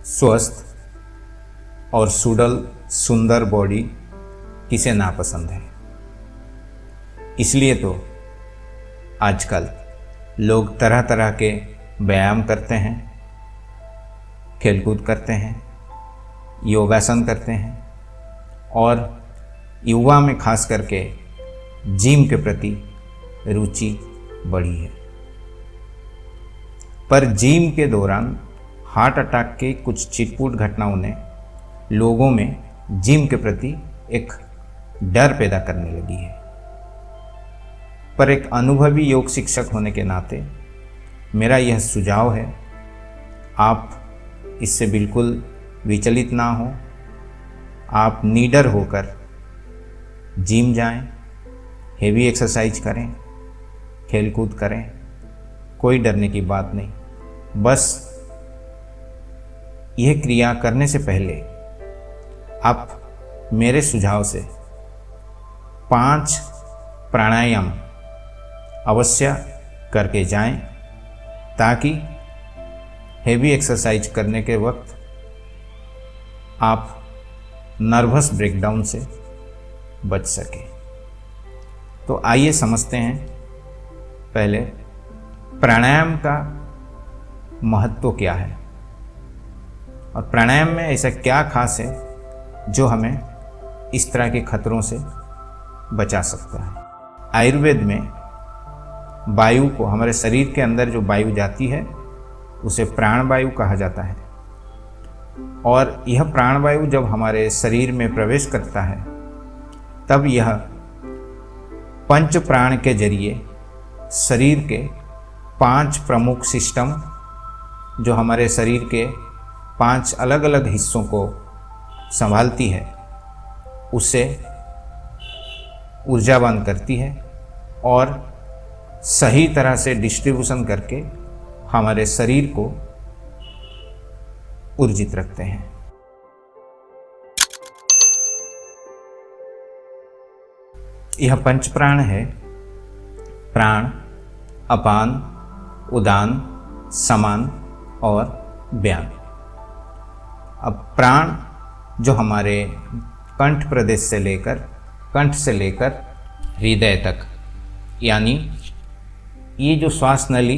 स्वस्थ और सुडल सुंदर बॉडी किसे नापसंद है। इसलिए तो आजकल लोग तरह तरह के व्यायाम करते हैं, खेलकूद करते हैं, योगासन करते हैं और युवा में खास करके जिम के प्रति रुचि बढ़ी है। पर जिम के दौरान हार्ट अटैक के कुछ छिटपुट घटनाओं ने लोगों में जिम के प्रति एक डर पैदा करने लगी है। पर एक अनुभवी योग शिक्षक होने के नाते मेरा यह सुझाव है, आप इससे बिल्कुल विचलित ना हो। आप निडर होकर जिम जाएं, हेवी एक्सरसाइज करें, खेलकूद करें, कोई डरने की बात नहीं। बस यह क्रिया करने से पहले आप मेरे सुझाव से 5 प्राणायाम अवश्य करके जाएं, ताकि हेवी एक्सरसाइज करने के वक्त आप नर्वस ब्रेकडाउन से बच सकें। तो आइए समझते हैं पहले प्राणायाम का महत्व क्या है और प्राणायाम में ऐसा क्या खास है जो हमें इस तरह के खतरों से बचा सकता है। आयुर्वेद में वायु को, हमारे शरीर के अंदर जो वायु जाती है उसे प्राण वायु कहा जाता है और यह प्राण वायु जब हमारे शरीर में प्रवेश करता है तब यह पंच प्राण के जरिए शरीर के 5 प्रमुख सिस्टम, जो हमारे शरीर के 5 अलग अलग हिस्सों को संभालती है, उसे ऊर्जावान करती है और सही तरह से डिस्ट्रीब्यूशन करके हमारे शरीर को ऊर्जित रखते हैं। यह पंच प्राण है: प्राण, अपान, उदान, समान और व्यान। अब प्राण जो हमारे कंठ प्रदेश से लेकर, कंठ से लेकर हृदय तक, यानी ये जो श्वास नली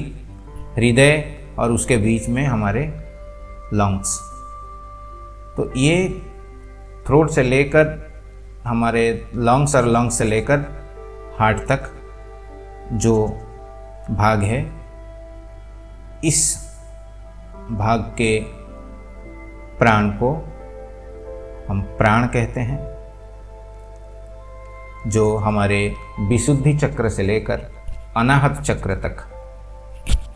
हृदय और उसके बीच में हमारे लंग्स, तो ये थ्रोट से लेकर हमारे लंग्स और लंग्स से लेकर हार्ट तक जो भाग है, इस भाग के प्राण को हम प्राण कहते हैं, जो हमारे विशुद्धि चक्र से लेकर अनाहत चक्र तक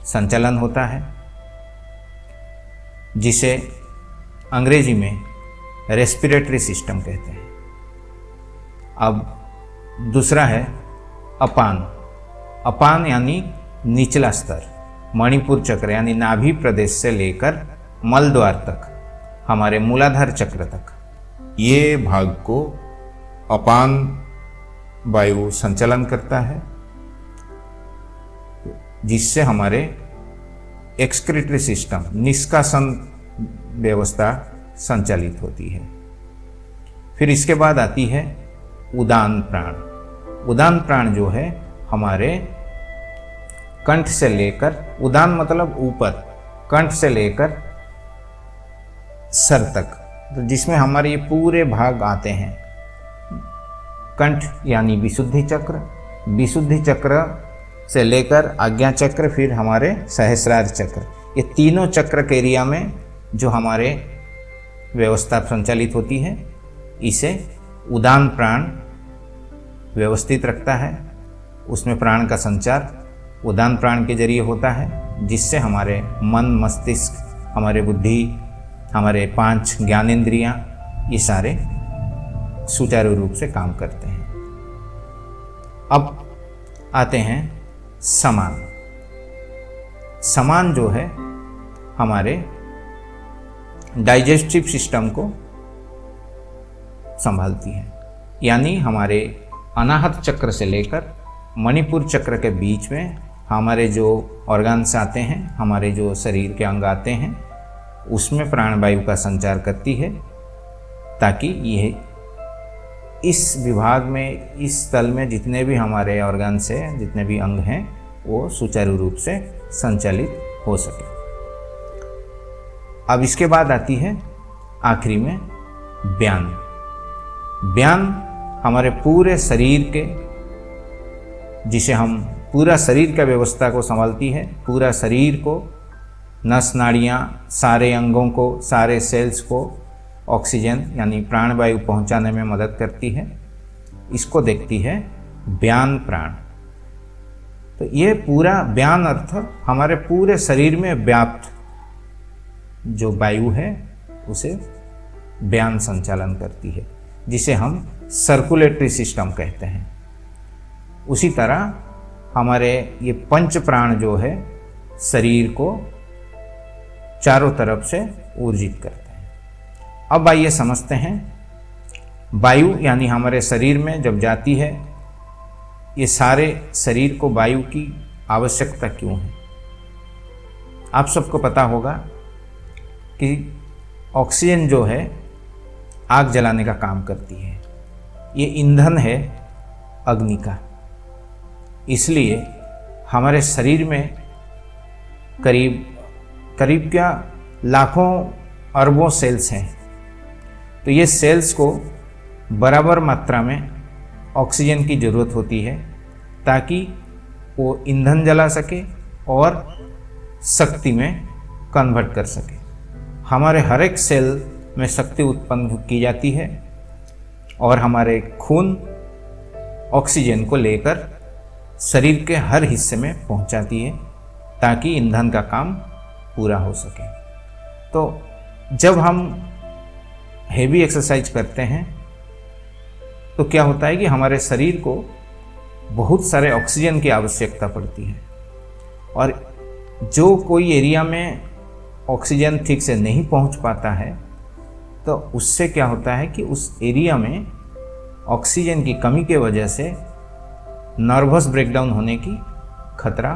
संचालन होता है, जिसे अंग्रेजी में रेस्पिरेटरी सिस्टम कहते हैं। अब दूसरा है अपान। अपान यानी निचला स्तर, मणिपुर चक्र यानी नाभि प्रदेश से लेकर मलद्वार तक, हमारे मूलाधार चक्र तक, ये भाग को अपान वायु संचालन करता है, जिससे हमारे एक्सक्रीटरी सिस्टम, निष्कासन व्यवस्था संचालित होती है। फिर इसके बाद आती है उदान प्राण। उदान प्राण जो है हमारे कंठ से लेकर, उदान मतलब ऊपर, कंठ से लेकर सर तक, तो जिसमें हमारे ये पूरे भाग आते हैं। कंठ यानी विशुद्धि चक्र, विशुद्धि चक्र से लेकर आज्ञा चक्र, फिर हमारे सहस्रार चक्र, ये तीनों चक्र के एरिया में जो हमारे व्यवस्था संचालित होती है, इसे उदान प्राण व्यवस्थित रखता है। उसमें प्राण का संचार उदान प्राण के जरिए होता है, जिससे हमारे मन, मस्तिष्क, हमारे बुद्धि, हमारे 5 ज्ञानेंद्रियां, ये सारे सुचारू रूप से काम करते हैं। अब आते हैं समान। समान जो है हमारे डाइजेस्टिव सिस्टम को संभालती है, यानी हमारे अनाहत चक्र से लेकर मणिपुर चक्र के बीच में हमारे जो ऑर्गन्स आते हैं, हमारे जो शरीर के अंग आते हैं, उसमें प्राणवायु का संचार करती है, ताकि यह इस विभाग में, इस तल में जितने भी हमारे ऑर्गन्स हैं, जितने भी अंग हैं, वो सुचारू रूप से संचालित हो सके। अब इसके बाद आती है आखिरी में ब्यान। ब्यान हमारे पूरे शरीर के, जिसे हम पूरा शरीर का व्यवस्था को संभालती है, पूरा शरीर को, नस नाड़ियाँ, सारे अंगों को, सारे सेल्स को ऑक्सीजन यानी प्राणवायु पहुंचाने में मदद करती है। इसको देखती है ब्यान प्राण। तो ये पूरा ब्यान अर्थ हमारे पूरे शरीर में व्याप्त जो वायु है उसे ब्यान संचालन करती है, जिसे हम सर्कुलेटरी सिस्टम कहते हैं। उसी तरह हमारे ये पंच प्राण जो है शरीर को चारों तरफ से ऊर्जित करते हैं। अब आइए समझते हैं वायु यानी हमारे शरीर में जब जाती है, ये सारे शरीर को वायु की आवश्यकता क्यों है। आप सबको पता होगा कि ऑक्सीजन जो है आग जलाने का काम करती है, ये ईंधन है अग्नि का। इसलिए हमारे शरीर में करीब क्या लाखों अरबों सेल्स हैं। तो ये सेल्स को बराबर मात्रा में ऑक्सीजन की ज़रूरत होती है, ताकि वो ईंधन जला सके और शक्ति में कन्वर्ट कर सके। हमारे हर एक सेल में शक्ति उत्पन्न की जाती है और हमारे खून ऑक्सीजन को लेकर शरीर के हर हिस्से में पहुंचाती है, ताकि ईंधन का काम पूरा हो सके। तो जब हम हेवी एक्सरसाइज करते हैं तो क्या होता है कि हमारे शरीर को बहुत सारे ऑक्सीजन की आवश्यकता पड़ती है, और जो कोई एरिया में ऑक्सीजन ठीक से नहीं पहुंच पाता है, तो उससे क्या होता है कि उस एरिया में ऑक्सीजन की कमी के वजह से नर्वस ब्रेकडाउन होने की खतरा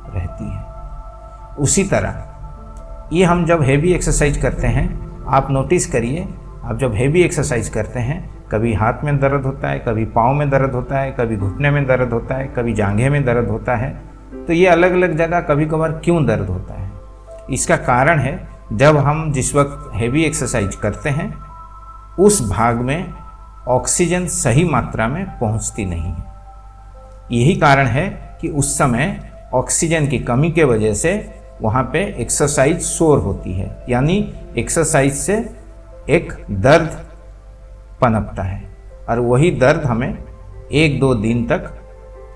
रहती है। उसी तरह ये हम जब हेवी एक्सरसाइज करते हैं, आप नोटिस करिए, आप जब हेवी एक्सरसाइज करते हैं, कभी हाथ में दर्द होता है, कभी पाँव में दर्द होता है, कभी घुटने में दर्द होता है, कभी जांघे में दर्द होता है। तो ये अलग अलग जगह कभी कभार क्यों दर्द होता है? इसका कारण है जब हम जिस वक्त हेवी एक्सरसाइज करते हैं उस भाग में ऑक्सीजन सही मात्रा में पहुंचती नहीं है। यही कारण है कि उस समय ऑक्सीजन की कमी के वजह से वहाँ पे एक्सरसाइज शोर होती है, यानी एक्सरसाइज से एक दर्द पनपता है, और वही दर्द हमें 1-2 दिन तक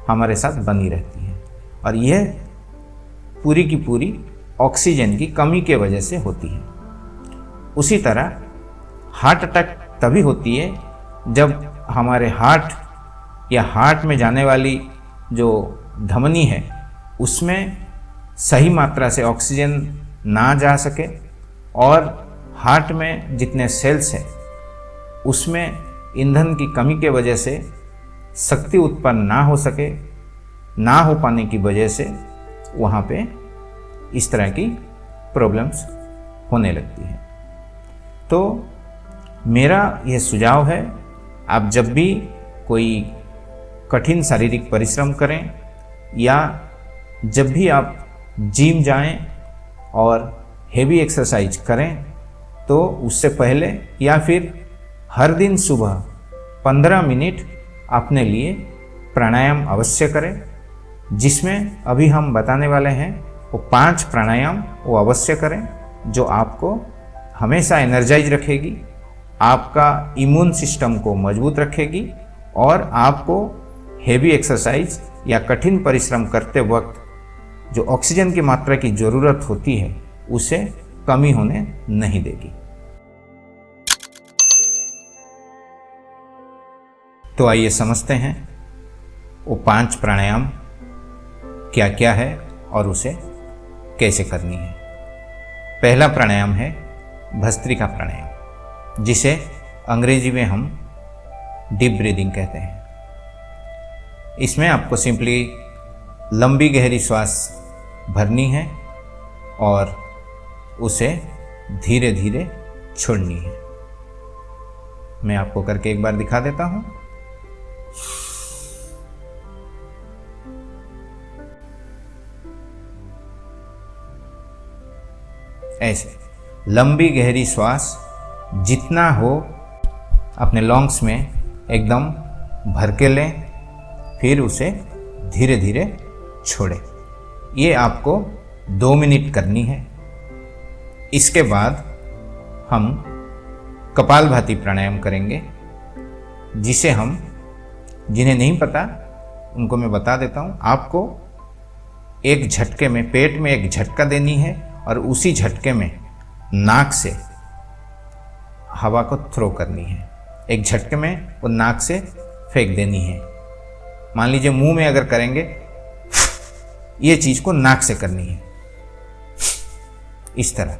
हमारे साथ बनी रहती है, और यह पूरी की पूरी ऑक्सीजन की कमी के वजह से होती है। उसी तरह हार्ट अटैक तभी होती है जब हमारे हार्ट या हार्ट में जाने वाली जो धमनी है उसमें सही मात्रा से ऑक्सीजन ना जा सके, और हार्ट में जितने सेल्स हैं उसमें ईंधन की कमी के वजह से शक्ति उत्पन्न ना हो सके, ना हो पाने की वजह से वहाँ पे इस तरह की प्रॉब्लम्स होने लगती है। तो मेरा यह सुझाव है, आप जब भी कोई कठिन शारीरिक परिश्रम करें या जब भी आप जिम जाएं और हेवी एक्सरसाइज करें, तो उससे पहले या फिर हर दिन सुबह 15 मिनट अपने लिए प्राणायाम अवश्य करें, जिसमें अभी हम बताने वाले हैं वो 5 प्राणायाम वो अवश्य करें, जो आपको हमेशा एनर्जाइज रखेगी, आपका इम्यून सिस्टम को मजबूत रखेगी, और आपको हेवी एक्सरसाइज या कठिन परिश्रम करते वक्त जो ऑक्सीजन की मात्रा की ज़रूरत होती है उसे कमी होने नहीं देगी। तो आइए समझते हैं वो 5 प्राणायाम क्या क्या है और उसे कैसे करनी है। पहला प्राणायाम है भस्त्रिका प्राणायाम, जिसे अंग्रेजी में हम डीप ब्रीदिंग कहते हैं। इसमें आपको सिंपली लंबी गहरी श्वास भरनी है और उसे धीरे धीरे छोड़नी है। मैं आपको करके एक बार दिखा देता हूं। ऐसे लंबी गहरी श्वास जितना हो अपने लंग्स में एकदम भर के लें, फिर उसे धीरे धीरे छोड़ें। ये आपको 2 मिनट करनी है। इसके बाद हम कपालभाति प्राणायाम करेंगे, जिसे हम, जिन्हें नहीं पता उनको मैं बता देता हूँ। आपको एक झटके में पेट में एक झटका देनी है और उसी झटके में नाक से हवा को थ्रो करनी है। एक झटके में वो नाक से फेंक देनी है। मान लीजिए मुंह में अगर करेंगे, ये चीज को नाक से करनी है, इस तरह।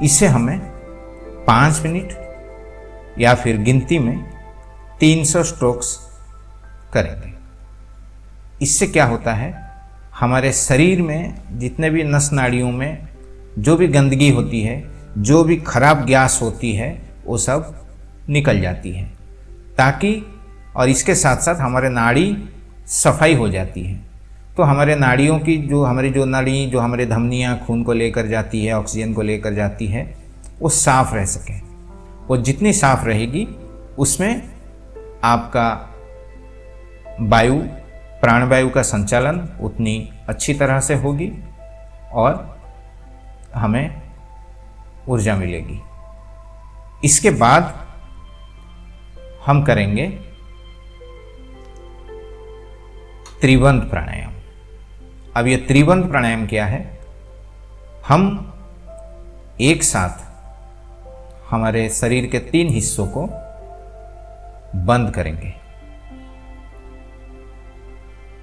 इससे हमें 5 मिनट या फिर गिनती में 300 स्ट्रोक्स करेंगे। इससे क्या होता है, हमारे शरीर में जितने भी नस नाड़ियों में जो भी गंदगी होती है, जो भी खराब गैस होती है, वो सब निकल जाती है, ताकि, और इसके साथ साथ हमारे नाड़ी सफाई हो जाती है। तो हमारे नाड़ियों की जो नाड़ी जो हमारे धमनियाँ खून को लेकर जाती है, ऑक्सीजन को लेकर जाती है, वो साफ रह सके। वो जितनी साफ रहेगी उसमें आपका प्राणवायु का संचालन उतनी अच्छी तरह से होगी और हमें ऊर्जा मिलेगी। इसके बाद हम करेंगे त्रिबंध प्राणायाम। अब ये त्रिबंध प्राणायाम क्या है, हम एक साथ हमारे शरीर के 3 हिस्सों को बंद करेंगे।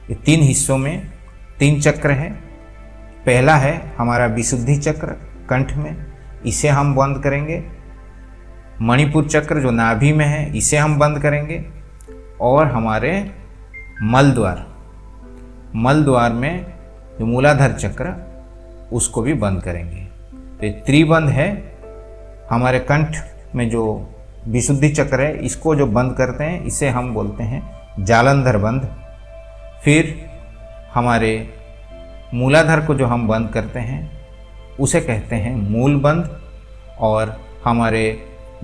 ये 3 हिस्सों में 3 चक्र है। पहला है हमारा विशुद्धि चक्र कंठ में, इसे हम बंद करेंगे। मणिपुर चक्र जो नाभि में है, इसे हम बंद करेंगे। और हमारे मल द्वार में जो मूलाधार चक्र, उसको भी बंद करेंगे। तो ये त्रिबंध है। हमारे कंठ में जो विशुद्धि चक्र है, इसको जो बंद करते हैं, इसे हम बोलते हैं जालंधर बंध। फिर हमारे मूलाधार को जो हम बंद करते हैं, उसे कहते हैं मूल बंध। और हमारे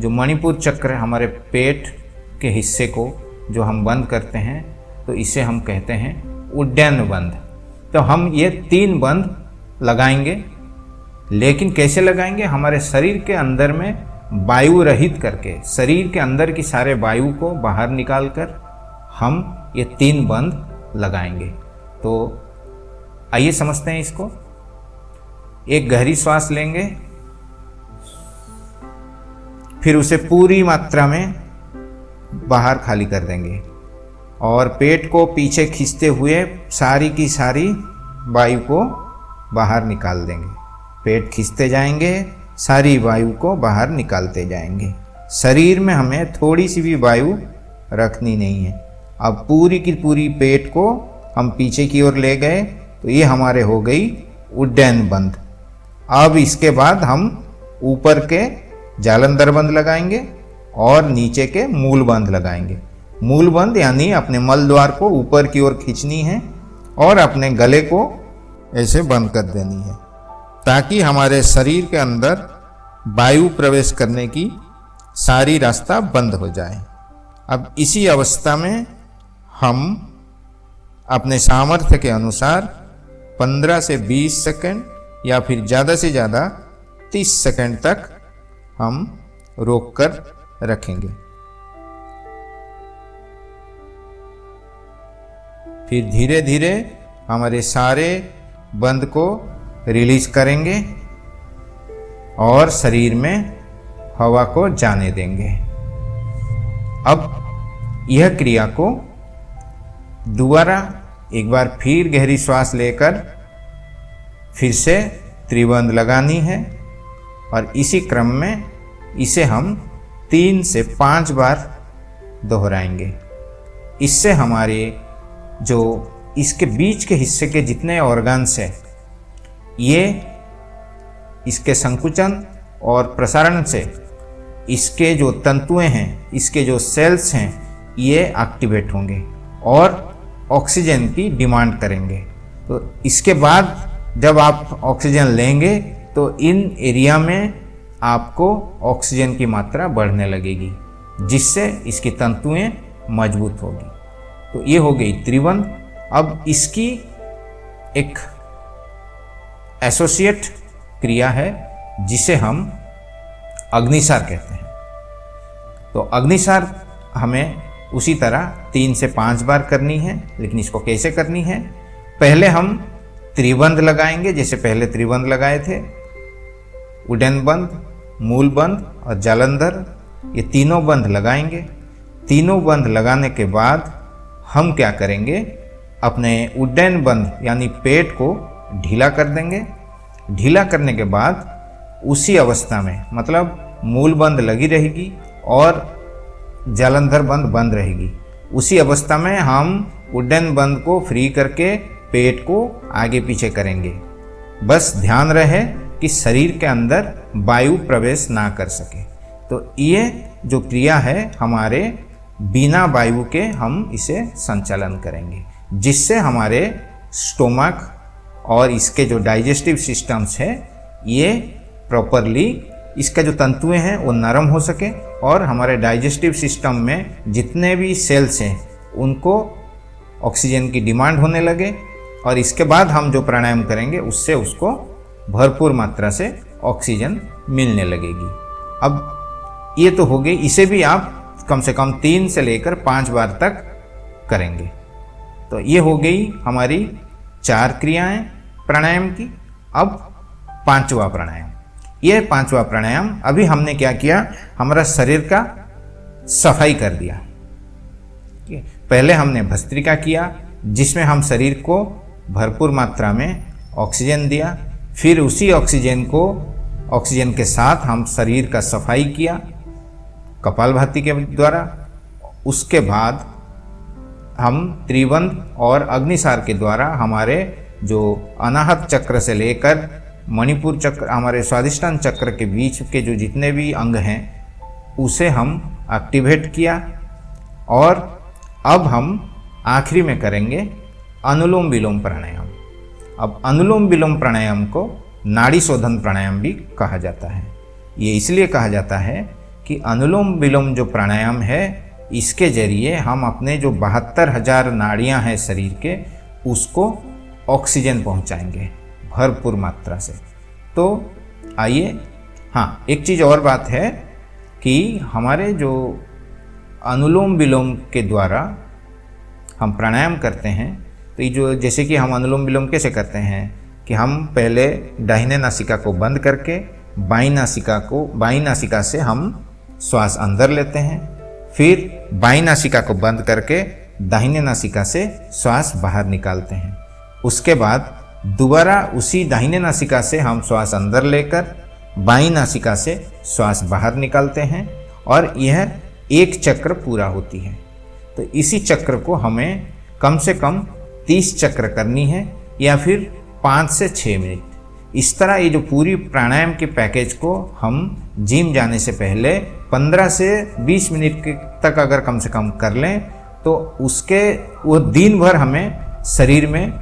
जो मणिपुर चक्र है, हमारे पेट के हिस्से को जो हम बंद करते हैं, तो इसे हम कहते हैं उड्डयन बंध। तो हम ये 3 बंध लगाएंगे। लेकिन कैसे लगाएंगे, हमारे शरीर के अंदर में वायु रहित करके, शरीर के अंदर की सारे वायु को बाहर निकाल कर हम ये 3 बंध लगाएंगे। तो आइए समझते हैं इसको। एक गहरी श्वास लेंगे, फिर उसे पूरी मात्रा में बाहर खाली कर देंगे और पेट को पीछे खींचते हुए सारी की सारी वायु को बाहर निकाल देंगे। पेट खींचते जाएंगे, सारी वायु को बाहर निकालते जाएंगे। शरीर में हमें थोड़ी सी भी वायु रखनी नहीं है। अब पूरी की पूरी पेट को हम पीछे की ओर ले गए, तो ये हमारे हो गई उड्डयन बंध। अब इसके बाद हम ऊपर के जालंधर बंध लगाएंगे और नीचे के मूल बंध लगाएंगे। मूल बंध यानी अपने मल द्वार को ऊपर की ओर खींचनी है और अपने गले को ऐसे बंद कर देनी है, ताकि हमारे शरीर के अंदर वायु प्रवेश करने की सारी रास्ता बंद हो जाए। अब इसी अवस्था में हम अपने सामर्थ्य के अनुसार 15 से 20 सेकंड या फिर ज़्यादा से ज़्यादा 30 सेकंड तक हम रोक कर रखेंगे। फिर धीरे धीरे हमारे सारे बंद को रिलीज करेंगे और शरीर में हवा को जाने देंगे। अब यह क्रिया को दोबारा एक बार फिर गहरी श्वास लेकर फिर से त्रिबंध लगानी है और इसी क्रम में इसे हम 3 से 5 बार दोहराएंगे। इससे हमारे जो इसके बीच के हिस्से के जितने ऑर्गन्स हैं ये इसके संकुचन और प्रसारण से इसके जो तंतुएं हैं, इसके जो सेल्स हैं, ये एक्टिवेट होंगे और ऑक्सीजन की डिमांड करेंगे। तो इसके बाद जब आप ऑक्सीजन लेंगे तो इन एरिया में आपको ऑक्सीजन की मात्रा बढ़ने लगेगी, जिससे इसकी तंतुएं मजबूत होगी। तो ये हो गई त्रिबंध। अब इसकी एक एसोसिएट क्रिया है जिसे हम अग्निसार कहते हैं। तो अग्निसार हमें उसी तरह 3 से 5 बार करनी है, लेकिन इसको कैसे करनी है? पहले हम त्रिबंध लगाएंगे, जैसे पहले त्रिबंध लगाए थे, उडैन बंध, मूल बंध और जालंधर, ये तीनों बंध लगाएंगे। तीनों बंध लगाने के बाद हम क्या करेंगे, अपने उड्डयन बंध यानी पेट को ढीला कर देंगे। ढीला करने के बाद उसी अवस्था में, मतलब मूल बंध लगी रहेगी और जालंधर बंध बंद रहेगी, उसी अवस्था में हम उड्डयन बंध को फ्री करके पेट को आगे पीछे करेंगे। बस ध्यान रहे कि शरीर के अंदर वायु प्रवेश ना कर सके। तो ये जो क्रिया है हमारे बिना वायु के हम इसे संचालन करेंगे, जिससे हमारे स्टोमक और इसके जो डाइजेस्टिव सिस्टम्स है ये प्रॉपरली, इसका जो तंतुएं हैं वो नरम हो सके और हमारे डाइजेस्टिव सिस्टम में जितने भी सेल्स हैं उनको ऑक्सीजन की डिमांड होने लगे और इसके बाद हम जो प्राणायाम करेंगे उससे उसको भरपूर मात्रा से ऑक्सीजन मिलने लगेगी। अब ये तो हो गई, इसे भी आप कम से कम 3 से लेकर 5 बार तक करेंगे। तो ये हो गई हमारी 4 क्रियाएं प्राणायाम की। अब 5वां प्राणायाम, ये 5वां प्राणायाम, अभी हमने क्या किया, हमारा शरीर का सफाई कर दिया। पहले हमने भस्त्रिका किया जिसमें हम शरीर को भरपूर मात्रा में ऑक्सीजन दिया, फिर उसी ऑक्सीजन के साथ हम शरीर का सफाई किया कपालभाति के द्वारा। उसके बाद हम त्रिबंध और अग्निसार के द्वारा हमारे जो अनाहत चक्र से लेकर मणिपुर चक्र, हमारे स्वादिष्टान चक्र के बीच के जो जितने भी अंग हैं उसे हम एक्टिवेट किया। और अब हम आखिरी में करेंगे अनुलोम विलोम प्राणायाम। अब अनुलोम विलोम प्राणायाम को नाड़ी शोधन प्राणायाम भी कहा जाता है। ये इसलिए कहा जाता है कि अनुलोम विलोम जो प्राणायाम है इसके जरिए हम अपने जो 72,000 नाड़ियां हैं शरीर के, उसको ऑक्सीजन पहुंचाएंगे भरपूर मात्रा से। तो आइए, हाँ एक चीज़ और बात है कि हमारे जो अनुलोम विलोम के द्वारा हम प्राणायाम करते हैं, तो ये जो जैसे कि हम अनुलोम विलोम कैसे करते हैं कि हम पहले दाहिने नासिका को बंद करके बाईं नासिका से हम श्वास अंदर लेते हैं, फिर बाईं नासिका को बंद करके दाहिने नासिका से श्वास बाहर निकालते हैं। उसके बाद दोबारा उसी दाहिने नासिका से हम श्वास अंदर लेकर बाईं नासिका से श्वास बाहर निकालते हैं और यह एक चक्र पूरा होती है। तो इसी चक्र को हमें कम से कम 30 चक्र करनी है या फिर 5 से 6 मिनट। इस तरह ये जो पूरी प्राणायाम के पैकेज को हम जिम जाने से पहले 15 से 20 मिनट तक अगर कम से कम कर लें तो उसके वो दिन भर हमें शरीर में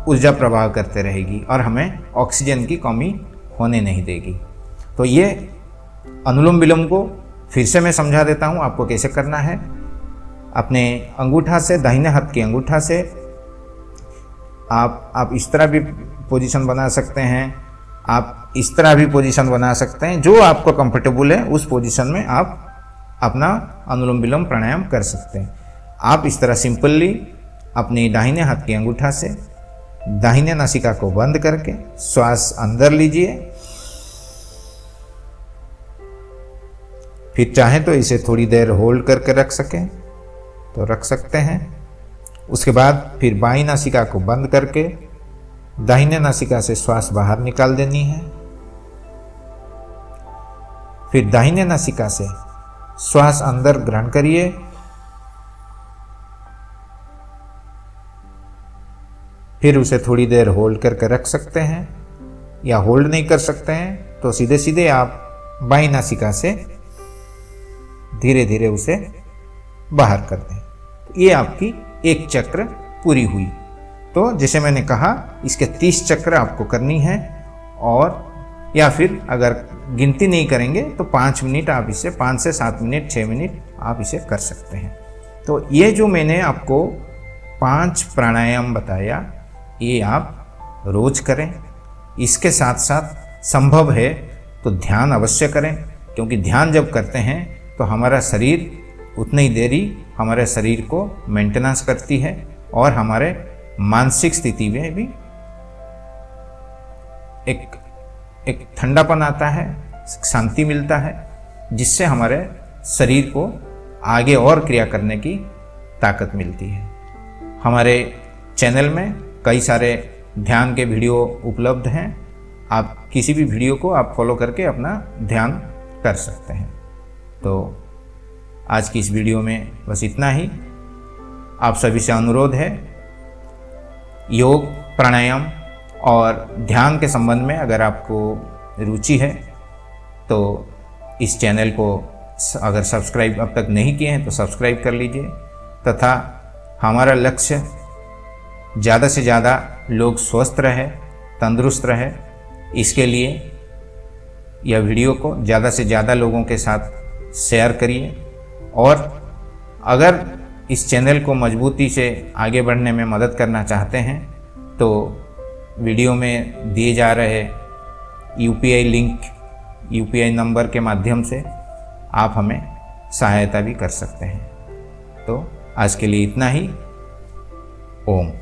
ऊर्जा प्रवाह करते रहेगी और हमें ऑक्सीजन की कमी होने नहीं देगी। तो ये अनुलोम विलोम को फिर से मैं समझा देता हूँ आपको कैसे करना है। अपने अंगूठा से, दाहिने हाथ के अंगूठा से आप इस तरह भी पोजीशन बना सकते हैं, आप इस तरह भी पोजीशन बना सकते हैं, जो आपको कंफर्टेबल है उस पोजीशन में आप अपना अनुलोम विलोम प्राणायाम कर सकते हैं। आप इस तरह सिंपली अपने दाहिने हाथ के अंगूठा से दाहिने नासिका को बंद करके श्वास अंदर लीजिए। फिर चाहें तो इसे थोड़ी देर होल्ड करके रख सकें तो रख सकते हैं। उसके बाद फिर बाईं नासिका को बंद करके दाहिने नासिका से श्वास बाहर निकाल देनी है। फिर दाहिने नासिका से श्वास अंदर ग्रहण करिए। फिर उसे थोड़ी देर होल्ड करके रख सकते हैं, या होल्ड नहीं कर सकते हैं तो सीधे सीधे आप बाईं नासिका से धीरे धीरे उसे बाहर कर दें। तो ये आपकी एक चक्र पूरी हुई। तो जैसे मैंने कहा, इसके 30 चक्र आपको करनी है, और या फिर अगर गिनती नहीं करेंगे तो 5 मिनट आप इसे 5 से 7 मिनट 6 मिनट आप इसे कर सकते हैं। तो ये जो मैंने आपको 5 प्राणायाम बताया, ये आप रोज करें। इसके साथ साथ संभव है तो ध्यान अवश्य करें, क्योंकि ध्यान जब करते हैं तो हमारा शरीर उतनी देरी हमारे शरीर को मेंटेनेंस करती है, और हमारे मानसिक स्थिति में भी एक ठंडापन आता है, शांति मिलता है, जिससे हमारे शरीर को आगे और क्रिया करने की ताकत मिलती है। हमारे चैनल में कई सारे ध्यान के वीडियो उपलब्ध हैं। आप किसी भी वीडियो को आप फॉलो करके अपना ध्यान कर सकते हैं। तो आज की इस वीडियो में बस इतना ही। आप सभी से अनुरोध है, योग, प्राणायाम और ध्यान के संबंध में अगर आपको रुचि है तो इस चैनल को अगर सब्सक्राइब अब तक नहीं किए हैं तो सब्सक्राइब कर लीजिए, तथा हमारा लक्ष्य ज़्यादा से ज़्यादा लोग स्वस्थ रहे, तंदुरुस्त रहे, इसके लिए यह वीडियो को ज़्यादा से ज़्यादा लोगों के साथ शेयर करिए। और अगर इस चैनल को मजबूती से आगे बढ़ने में मदद करना चाहते हैं तो वीडियो में दिए जा रहे UPI लिंक, UPI नंबर के माध्यम से आप हमें सहायता भी कर सकते हैं। तो आज के लिए इतना ही। ओम।